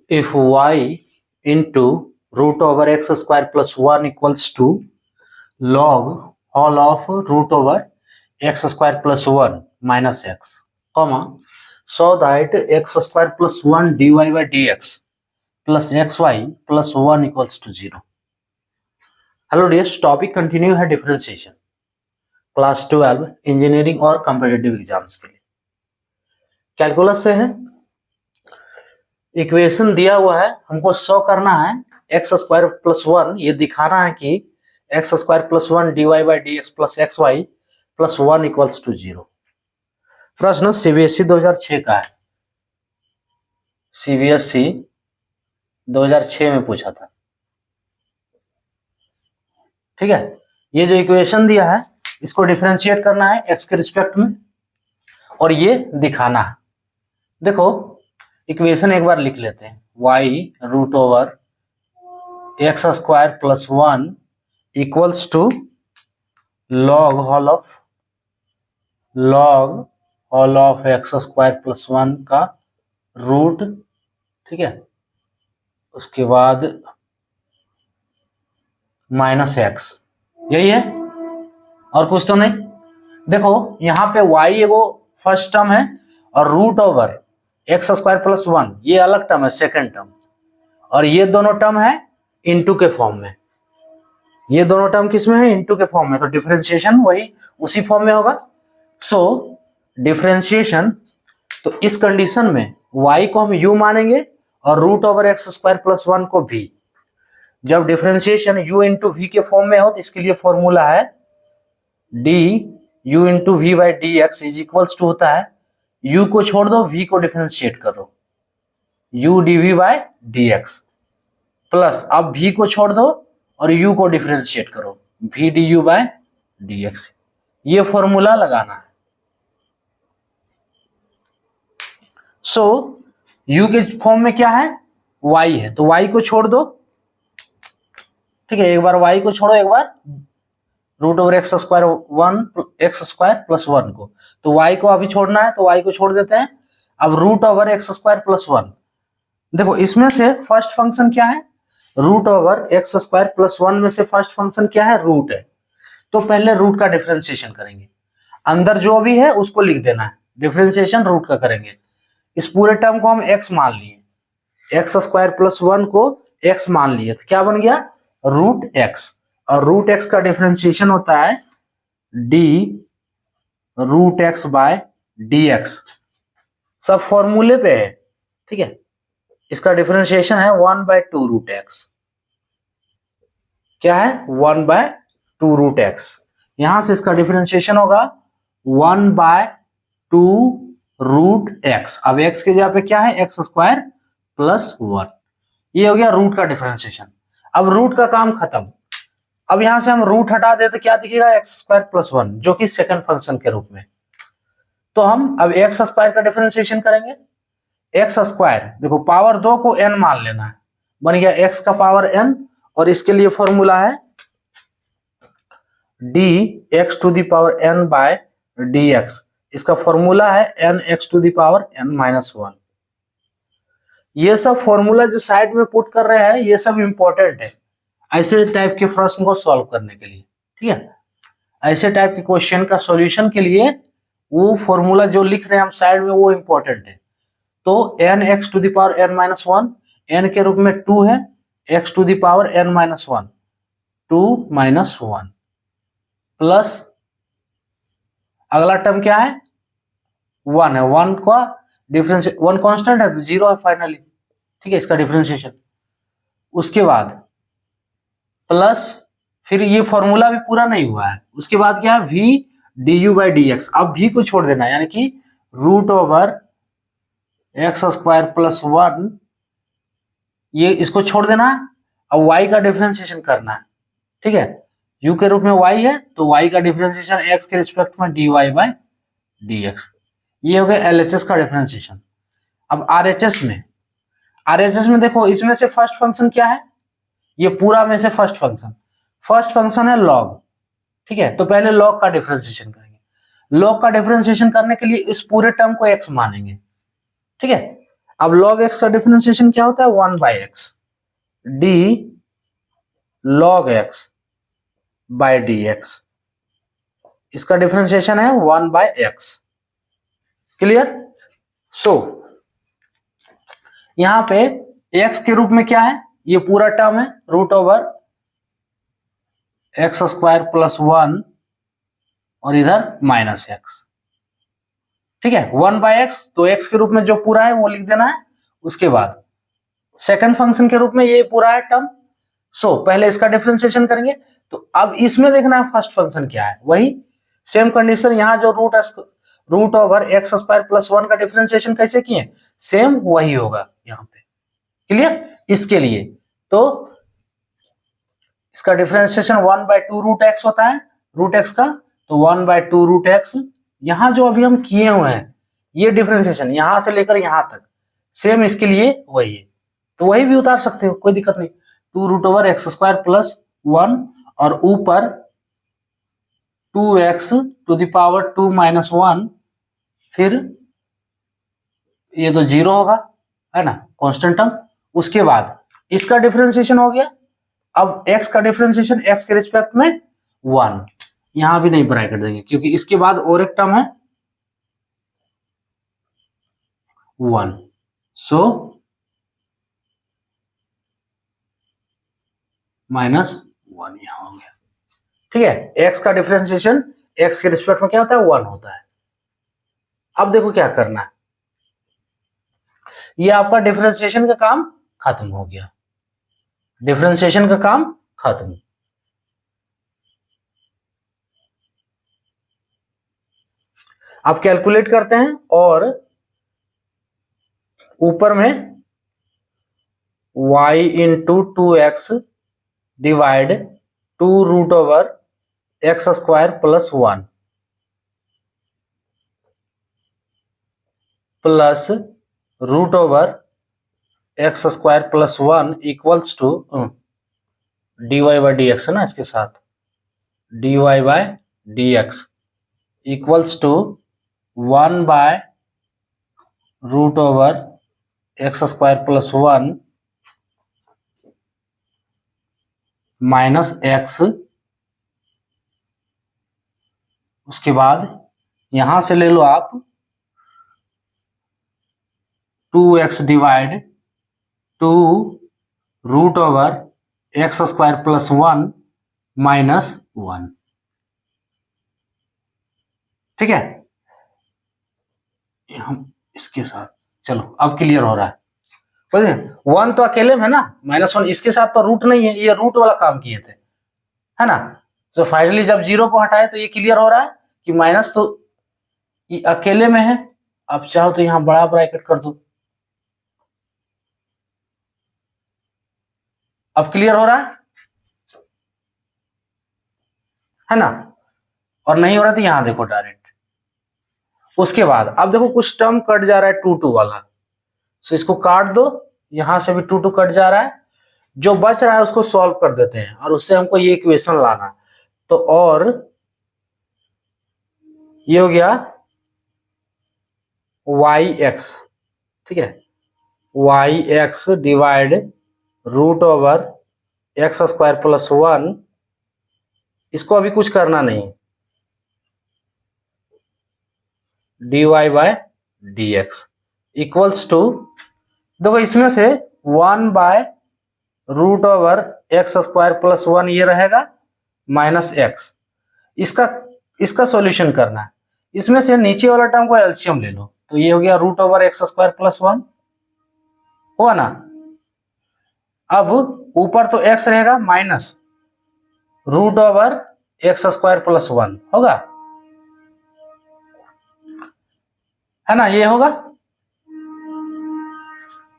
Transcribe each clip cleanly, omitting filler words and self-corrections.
if y into root over x square plus 1 equals to log whole of root over x square plus 1 minus x, comma, so that x square plus 1 dy by dx plus xy plus 1 equals to 0. Hello dears, topic continue है differentiation, class 12 engineering और competitive exams के लिए। Calculus से है, equation दिया हुआ है, हमको शो करना है एक्स स्क्वायर प्लस 1, ये दिखाना है कि x square plus 1 dy by D x plus x y plus 1 equals to 0। प्रश्न सीबीएसई 2006 का है, सीबीएसई 2006 में पूछा था। ठीक है, ये जो इक्वेशन दिया है इसको डिफरेंशिएट करना है एक्स के रिस्पेक्ट में और ये दिखाना है। देखो इक्वेशन एक बार लिख लेते हैं, y root over x square plus 1 equals to log whole of x square plus 1 का रूट, ठीक है, उसके बाद माइनस एक्स, यही है और कुछ तो नहीं। देखो यहाँ पे y एगो फर्स्ट टर्म है और root over x square plus 1 ये अलग टर्म है, सेकंड टर्म, और ये दोनों टर्म है इनटू के फॉर्म में। ये दोनों टर्म किस में है? इनटू के फॉर्म में, तो डिफरेंशिएशन वही उसी फॉर्म में होगा। सो डिफरेंशिएशन, तो इस कंडीशन में y को हम u मानेंगे और root over x square plus 1 को v। जब डिफरेंशिएशन u इंटू v के फॉर्म में हो तो इसके लिए फॉर्मूला है d u into V by D x is equals to होता है, u को छोड़ दो, v को डिफरेंशिएट करो, u dv by D x, plus अब v को छोड़ दो और u को डिफरेंशिएट करो, v du by D x. ये फॉर्मूला लगाना है। सो u के फॉर्म में क्या है? y है, तो y को छोड़ दो, ठीक है, एक बार y को छोड़ो, एक बार root over x square plus 1 को, तो y को अभी छोड़ना है तो y को छोड़ देते हैं। अब root over x square plus 1, देखो इसमें से फर्स्ट फंक्शन क्या है? Root over x square plus 1 में से फर्स्ट फंक्शन क्या है? रूट है, तो पहले रूट का डिफरेंशिएशन करेंगे, अंदर जो भी है उसको लिख देना है, डिफरेंशिएशन रूट का करेंगे। इस पूरे टर्म को हम x मान लिए, एक्स स्क्वायर प्लस 1 को x मान लिए, तो क्या बन गया? रूट x, और रूट x का डिफरेंशिएशन होता है d root x by D x, सब फॉर्मूले पे है, ठीक है। इसका डिफरेंशिएशन है 1 बाय 2 रूट x, क्या है? 1 बाय 2 रूट x। यहां से इसका डिफरेंशिएशन होगा 1 बाय 2 रूट x। अब x के जगह पे क्या है? एक्स स्क्वायर प्लस 1, ये हो गया रूट का डिफरेंशिएशन। अब रूट का काम खत्म। अब यहां से हम रूट हटा दे तो क्या दिखेगा? एक्स स्क्वायर प्लस 1, जो कि सेकंड फंक्शन के रूप में। तो हम अब एक्स स्क्वायर का डिफरेंशिएशन करेंगे। एक्स स्क्वायर, देखो पावर 2 को n मान लेना है, बन गया x का पावर n, और इसके लिए फॉर्मूला है d x to the power n by dx। इसका फॉर्मूला है n x to the power n minus 1। ये सब फॉर्मूला जो साइड में पुट कर रहे हैं ये सब इंपॉर्टेंट है ऐसे टाइप के प्रश्न को सॉल्व करने के लिए, ठीक है। ऐसे टाइप के क्वेश्चन का सॉल्यूशन के लिए वो फॉर्मूला जो लिख रहे हैं हम साइड में वो इंपॉर्टेंट है। तो n x to the power n minus 1, n के रूप में 2 है, x to the power n minus 1, 2 minus 1, plus अगला टर्म क्या है? 1 है, 1 का डिफरेंस, 1 कांस्टेंट है तो 0 है फाइनली, ठीक है, इसका डिफरेंशिएशन। उसके बाद प्लस, फिर ये फॉर्मूला भी पूरा नहीं हुआ है, उसके बाद क्या है? v du by D x. अब v को छोड़ देना है, यानी कि root over x square plus 1, ये इसको छोड़ देना है। अब y का डिफरेंशिएशन करना है, ठीक है, u के रूप में y है तो y का डिफरेंशिएशन x के रिस्पेक्ट में dy बाई डी एक्स। ये हो गया LHS का डिफरेंशिएशन। अब RHS में देखो इसमें से फर्स्ट फंक्शन क्या है? ये पूरा में से फर्स्ट फंक्शन है log, ठीक है, तो पहले log का डिफरेंशिएशन करेंगे। log का डिफरेंशिएशन करने के लिए इस पूरे टर्म को x मानेंगे, ठीक है। अब log x का डिफरेंशिएशन क्या होता है? 1/x d log x by dx, इसका डिफरेंशिएशन है 1/x। क्लियर? सो यहां पे x के रूप में क्या है? ये पूरा टर्म है root over x square plus 1 और इधर माइनस एक्स। ठीक है, 1/x, तो x के रूप में जो पूरा है वो लिख देना है। उसके बाद सेकंड फंक्शन के रूप में ये पूरा है टर्म। सो पहले इसका डिफरेंशिएशन करेंगे। तो अब इसमें देखना है फर्स्ट फंक्शन क्या है, वही सेम कंडीशन। यहां जो root over x square plus 1 का डिफरेंशिएशन कैसे किए, सेम वही होगा यहाँ पे। क्लियर? इसके लिए तो इसका डिफरेंशिएशन 1/2 रूट एक्स होता है, रूट एक्स का, तो 1/2 रूट एक्स। यहां जो अभी हम किए हुए हैं ये डिफरेंशिएशन यहां से लेकर यहां तक सेम इसके लिए वही है, तो वही भी उतार सकते हो, कोई दिक्कत नहीं। 2 root over x square plus 1 और ऊपर 2x to the power 2 minus 1, फिर ये तो 0 होगा, है ना, कांस्टेंट टर्म। उसके बाद इसका डिफरेंशिएशन हो गया। अब x का डिफरेंशिएशन x के रिस्पेक्ट में 1, यहां भी नहीं ब्रैकेट देंगे क्योंकि इसके बाद और एक टर्म है 1, सो -1 यहां हो गया। ठीक है, x का डिफरेंशिएशन x के रिस्पेक्ट में क्या होता है? 1 होता है। अब देखो क्या करना है, ये आपका डिफरेंशिएशन का काम खत्म हो गया, डिफरेंशिएशन का काम खत्म। अब कैलकुलेट करते हैं और ऊपर में y into 2x divide 2 root over x square plus 1 plus root over x square plus 1 equals to dy by D x है ना, इसके साथ dy by D x equals to 1 by root over x square plus 1 minus x. उसके बाद यहां से ले लो आप 2x divide 2 root over x square plus 1 minus 1। ठीक है, हम इसके साथ, चलो अब क्लियर हो रहा है। 1 तो अकेले में है ना, -1 इसके साथ तो रूट नहीं है, ये रूट वाला काम किए थे, है ना। तो फाइनली जब 0 को हटाए तो ये क्लियर हो रहा है कि माइनस तो ये अकेले में है। अब चाहो तो यहां बड़ा ब्रैकेट कर दो। अब क्लियर हो रहा है ना, और नहीं हो रहा तो यहां देखो डायरेक्ट। उसके बाद अब देखो कुछ टर्म कट जा रहा है 2 वाला, सो इसको काट दो, यहां से भी 2 कट जा रहा है। जो बच रहा है उसको सॉल्व कर देते हैं और उससे हमको ये इक्वेशन लाना। तो और ये हो गया yx, ठीक है, yx divide root over x square plus 1, इसको अभी कुछ करना नहीं, dy by D x equals to, देखो इसमें से 1 by root over x square plus 1 ये रहेगा माइनस एक्स। इसका सॉल्यूशन करना है। इसमें से नीचे वाला टर्म को एलसीएम ले लो, तो ये हो गया root over x square plus 1, हुआ ना। अब ऊपर तो x रहेगा minus root over x square plus 1 होगा, है ना, ये होगा।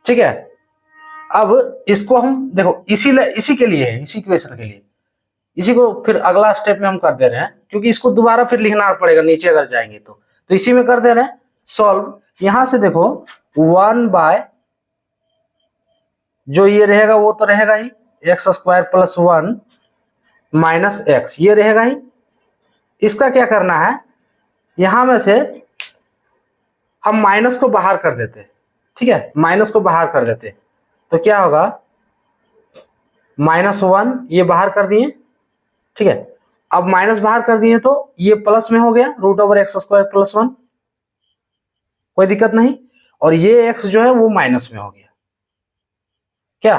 ठीक है, अब इसको हम देखो इसी के लिए है, इसी इक्वेशन के लिए, इसी को फिर अगला स्टेप में हम कर दे रहे हैं क्योंकि इसको दोबारा फिर लिखना पड़ेगा नीचे अगर जाएंगे तो इसी में कर दे रहे हैं सॉल्व। यहां से देखो 1 बाय जो ये रहेगा वो तो रहेगा ही x square plus 1 minus x, ये रहेगा ही। इसका क्या करना है, यहां में से हम माइनस को बाहर कर देते हैं, ठीक है, माइनस को बाहर कर देते तो क्या होगा, -1 ये बाहर कर दिए, ठीक है। अब माइनस बाहर कर दिए तो ये प्लस में हो गया, √x² + 1, कोई दिक्कत नहीं। और ये x जो है वो माइनस में हो गया, क्या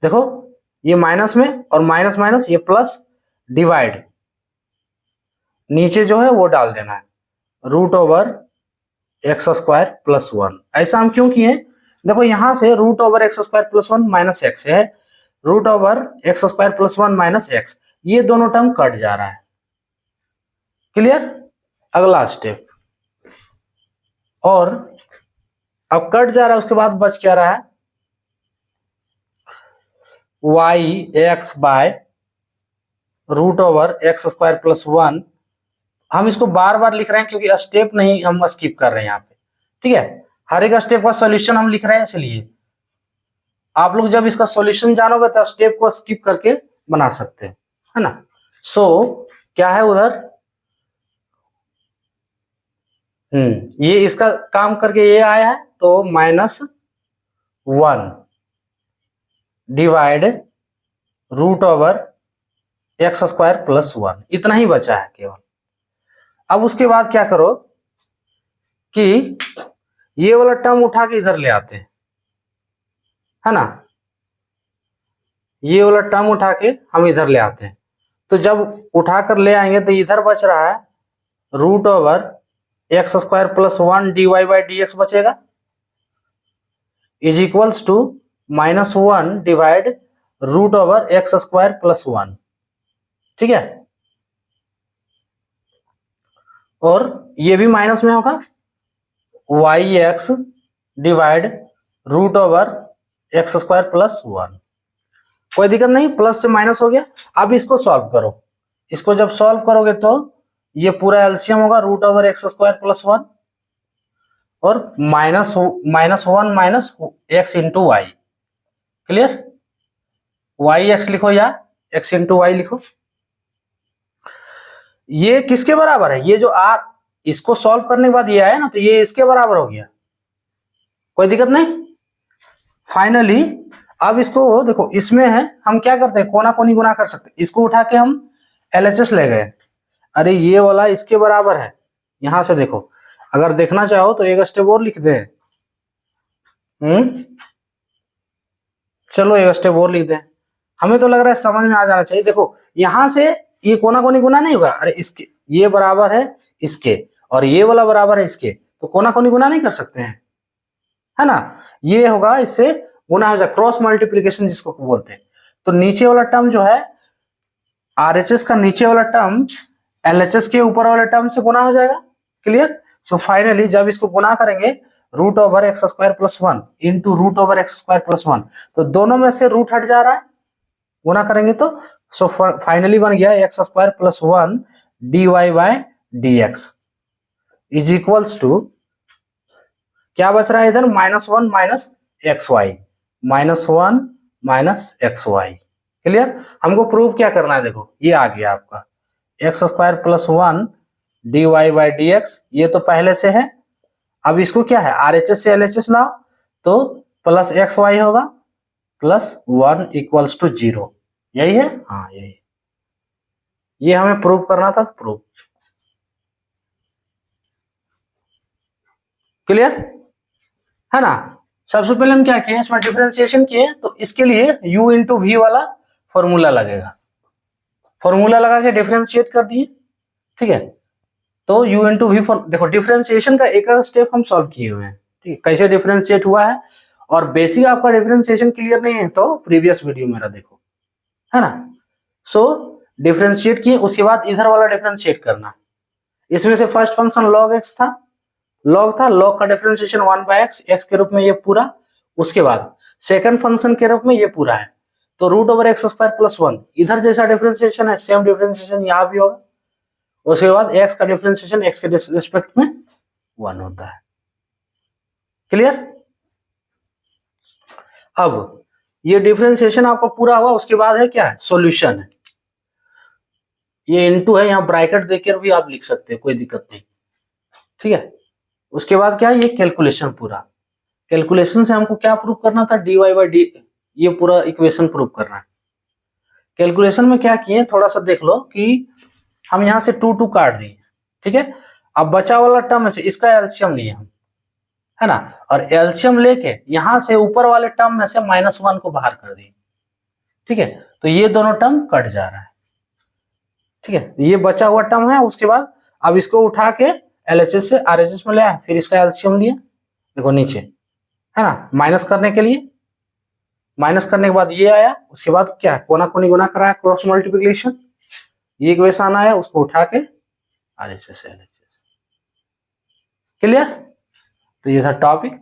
देखो, ये माइनस में और माइनस माइनस ये प्लस, डिवाइड नीचे जो है वो डाल देना है, √x² + 1। ऐसा हम क्यों किए, देखो यहां से √x² + 1 - x है, √x² + 1 - x, ये दोनों टर्म कट जा रहा है। क्लियर, अगला स्टेप, और अब कट जा रहा है, उसके बाद बच क्या रहा है, yx बाय √x² + 1। हम इसको बार बार लिख रहे हैं क्योंकि स्टेप नहीं हम स्किप कर रहे हैं यहाँ पे, ठीक है। हर एक स्टेप का सॉल्यूशन हम लिख रहे हैं, इसलिए आप लोग जब इसका सॉल्यूशन जानोगे तो स्टेप को स्किप करके बना सकते हैं, है ना। सो क्या है उधर, ये इसका काम करके ये आया है, तो -1 डिवाइड √x² + 1, इतना ही बचा है केवल। अब उसके बाद क्या करो कि ये वाला टर्म उठा के इधर ले आते हैं, है ना, ये वाला टर्म उठा के हम इधर ले आते हैं। तो जब उठाकर ले आएंगे तो इधर बच रहा है √x² + 1 dy/dx बचेगा, is equals to -1 divide √x² + 1, ठीक है। और ये भी माइनस में होगा, yx डिवाइड √x² + 1, कोई दिक्कत नहीं, प्लस से माइनस हो गया। अब इसको सॉल्व करो, इसको जब सॉल्व करोगे तो ये पूरा एलसीएम होगा √x² + 1 और -1 - x × y। क्लियर, yx लिखो या x × y लिखो। ये किसके बराबर है, ये जो इसको सॉल्व करने के बाद ये आया ना, तो ये इसके बराबर हो गया, कोई दिक्कत नहीं। फाइनली अब इसको देखो, इसमें है हम क्या करते हैं, कोना कोनी गुना कर सकते हैं, इसको उठा के हम LHS ले गए, अरे ये वाला इसके बराबर है, यहां से देखो, अगर देखना चाहो तो एक स्टेप और लिख दे, चलो एक स्टेप और लिख दें, हमें तो लग रहा है समझ में आ जाना चाहिए। देखो यहां से ये कोना कोनी गुना नहीं होगा, अरे इसके ये बराबर है इसके और ये वाला बराबर है इसके, तो कोना कोनी गुना नहीं कर सकते हैं, है ना। ये होगा इससे गुना हो जाए, क्रॉस मल्टीप्लीकेशन जिसको बोलते हैं। तो नीचे वाला टर्म जो है RHS का, नीचे वाला टर्म LHS के ऊपर वाले टर्म से गुना हो जाएगा। क्लियर, सो फाइनली जब इसको गुना करेंगे √x² + 1 इंटू √x² + 1, तो दोनों में से रूट हट जा रहा है, गुना करेंगे तो सो फाइनली बन गया x² + 1 dy/dx is equals to, क्या बच रहा है इधर, -1 - xy, -1 - xy। क्लियर, हमको प्रूव क्या करना है, देखो ये आ गया आपका x² + 1 dy/dx, ये तो पहले से है। अब इसको क्या है, RHS से LHS लाओ तो +xy होगा, +1 = 0, यही है, हाँ यही, ये हमें प्रूव करना था, प्रूव। क्लियर है ना। सबसे पहले हम क्या किए, इसमें डिफरेंशिएशन किए, तो इसके लिए u × v वाला फॉर्मूला लगेगा, फॉर्मूला लगा के डिफरेंशिएट कर दिए, ठीक है। तो u × v, देखो डिफरेंशिएशन का एक स्टेप हम सॉल्व किए हुए हैं, ठीक है, कैसे डिफरेंशिएट हुआ है। और बेसिक आपका डिफरेंशिएशन क्लियर नहीं है तो प्रीवियस वीडियो मेरा देखो, है ना। सो डिफरेंशिएट किए, उसके बाद इधर वाला डिफरेंशिएट करना, इसमें से फर्स्ट फंक्शन log x था, log का डिफरेंशिएशन 1/x, x के रूप में ये पूरा, उसके बाद सेकंड फंक्शन के रूप में ये पूरा है, तो √x² + 1, इधर जैसा डिफरेंशिएशन है सेम डिफरेंशिएशन यहाँ भी होगा, उसके बाद x का डिफरेंशिएशन x के रिस्पेक्ट में 1 होता है। क्लियर, अब ये डिफरेंशिएशन आपका पूरा हुआ, उसके बाद है क्या है, सॉल्यूशन है, ये इनटू है, यहाँ ब्रैकेट देकर भी आप लिख सकते हैं, कोई दिक्कत नहीं, ठीक है। उसके बाद क्या है, ये कैलकुलेशन पूरा, कैलकुलेशन से हमको क्या प्रूव करना था, dy बाई डी, ये पूरा इक्वेशन प्रूव करना है। कैलकुलेशन में क्या किए, थोड़ा सा देख लो कि हम यहाँ से 2 2 काट दिए, ठीक है। अब बचा वाला टर्म से इसका एलसीएम लिए हम, है ना, और एलसीएम लेके यहां से ऊपर वाले टर्म में से -1 को बाहर कर दिए, ठीक है। तो ये दोनों टर्म कट जा रहा है, ठीक है। ये बचा हुआ टर्म है। उसके बाद अब इसको उठा के एलएचएस से आरएचएस में ले आए, फिर इसका एलसीएम लिए, देखो नीचे, है ना, माइनस करने के लिए, माइनस करने के बाद ये आया, उसके बाद क्या, कोना कोनी गुना कराया, क्रॉस मल्टीप्लिकेशन, ये इक्वेशन आया, उसको उठा के आरएचएस से एलएचएस, क्लियर। तो ये था टॉपिक।